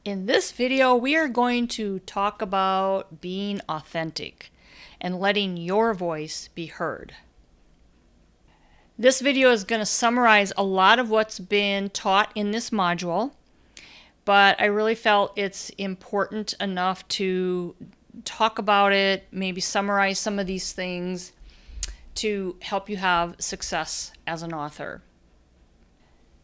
In this video, we are going to talk about being authentic and letting your voice be heard. This video is going to summarize a lot of what's been taught in this module, but I really felt it's important enough to talk about it, maybe summarize some of these things to help you have success as an author.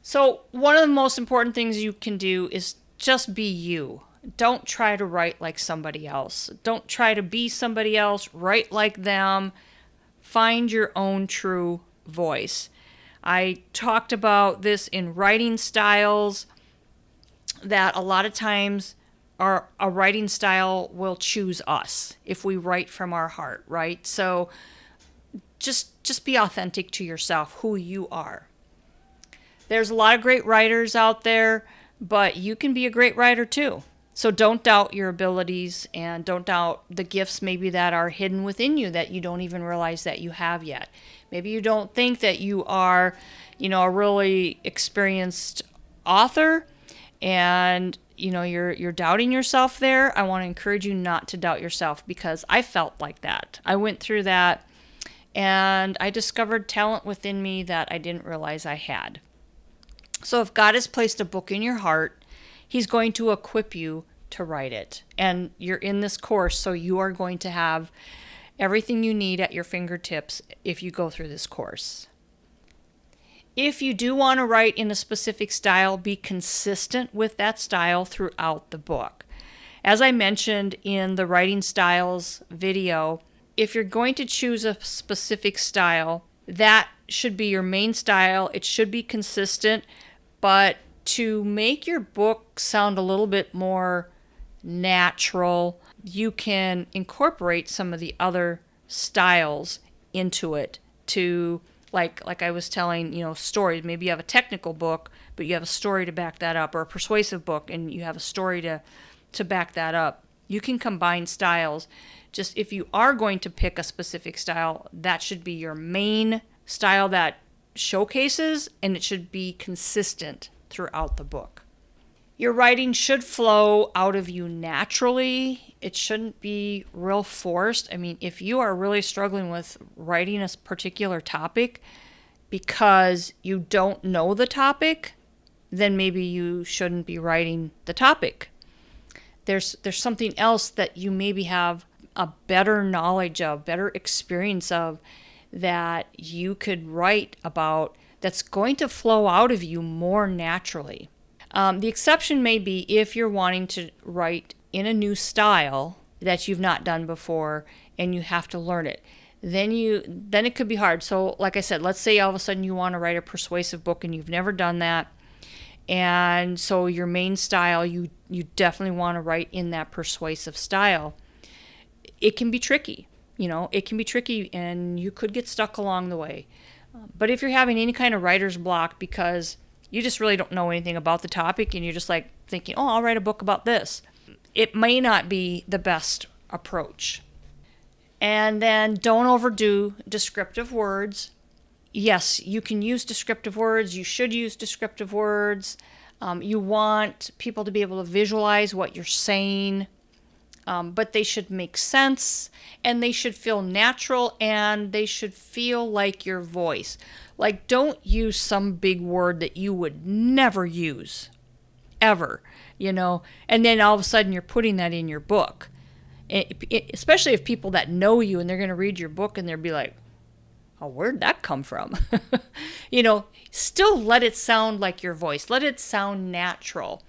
So one of the most important things you can do is just be you. Don't try to write like somebody else. Don't try to be somebody else. Write like them. Find your own true voice. I talked about this in writing styles, that a lot of times a writing style will choose us if we write from our heart, right? So just be authentic to yourself, who you are. There's a lot of great writers out there, but you can be a great writer too. So don't doubt your abilities and don't doubt the gifts maybe that are hidden within you that you don't even realize that you have yet. Maybe you don't think that you are, a really experienced author and you're doubting yourself there. I want to encourage you not to doubt yourself because I felt like that. I went through that and I discovered talent within me that I didn't realize I had. So if God has placed a book in your heart, He's going to equip you to write it. And you're in this course, so you are going to have everything you need at your fingertips if you go through this course. If you do want to write in a specific style, be consistent with that style throughout the book. As I mentioned in the writing styles video, if you're going to choose a specific style, that should be your main style. It should be consistent. But to make your book sound a little bit more natural, you can incorporate some of the other styles into it to, like I was telling, stories. Maybe you have a technical book, but you have a story to back that up, or a persuasive book, and you have a story to back that up. You can combine styles. Just if you are going to pick a specific style, that should be your main style that showcases, and it should be consistent throughout the book. Your writing should flow out of you naturally. It shouldn't be real forced. I mean, if you are really struggling with writing a particular topic because you don't know the topic, then maybe you shouldn't be writing the topic. There's something else that you maybe have a better knowledge of, better experience of, that you could write about that's going to flow out of you more naturally. The exception may be if you're wanting to write in a new style that you've not done before and you have to learn it. Then it could be hard. So like I said, let's say all of a sudden you want to write a persuasive book and you've never done that. And so your main style, you definitely want to write in that persuasive style. It can be tricky. It can be tricky and you could get stuck along the way. But if you're having any kind of writer's block because you just really don't know anything about the topic and you're just like thinking, oh, I'll write a book about this, it may not be the best approach. And then don't overdo descriptive words. Yes, you can use descriptive words. You should use descriptive words. You want people to be able to visualize what you're saying. But they should make sense and they should feel natural and they should feel like your voice. Like, don't use some big word that you would never use, ever, and then all of a sudden you're putting that in your book. Especially if people that know you and they're going to read your book and they'll be like, oh, where'd that come from? Still let it sound like your voice. Let it sound natural.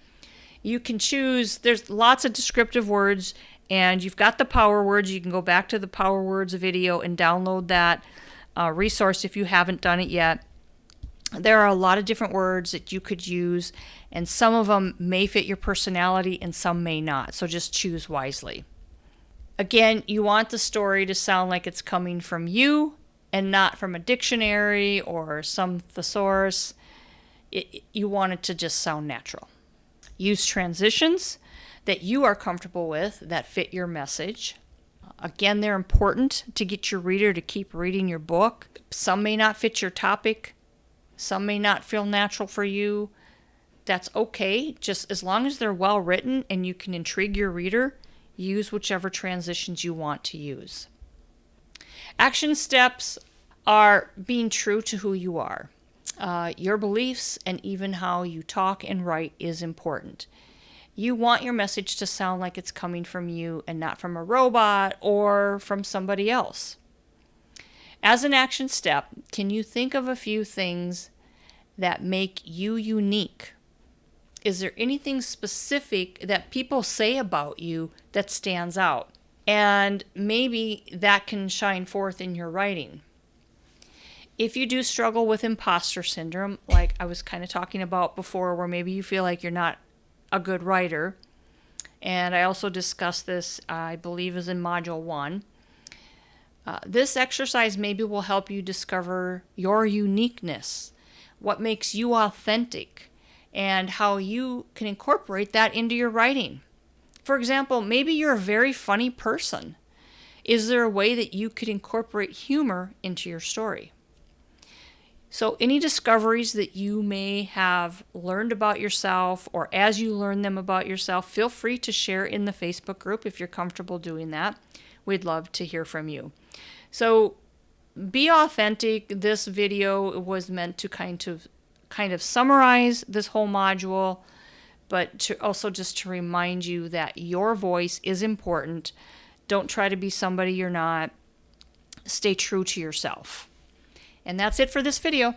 You can choose, there's lots of descriptive words, and you've got the power words. You can go back to the power words video and download that resource if you haven't done it yet. There are a lot of different words that you could use, and some of them may fit your personality and some may not, so just choose wisely. Again, you want the story to sound like it's coming from you and not from a dictionary or some thesaurus. You want it to just sound natural. Use transitions that you are comfortable with that fit your message. Again, they're important to get your reader to keep reading your book. Some may not fit your topic. Some may not feel natural for you. That's okay. Just as long as they're well written and you can intrigue your reader, use whichever transitions you want to use. Action steps are being true to who you are. Your beliefs and even how you talk and write is important. You want your message to sound like it's coming from you and not from a robot or from somebody else. As an action step, can you think of a few things that make you unique? Is there anything specific that people say about you that stands out? And maybe that can shine forth in your writing. If you do struggle with imposter syndrome, like I was kind of talking about before, where maybe you feel like you're not a good writer, and I also discussed this, I believe, is in Module 1. This exercise maybe will help you discover your uniqueness, what makes you authentic, and how you can incorporate that into your writing. For example, maybe you're a very funny person. Is there a way that you could incorporate humor into your story? So any discoveries that you may have learned about yourself, or as you learn them about yourself, feel free to share in the Facebook group if you're comfortable doing that. We'd love to hear from you. So be authentic. This video was meant to kind of summarize this whole module, but to also just to remind you that your voice is important. Don't try to be somebody you're not. Stay true to yourself. And that's it for this video.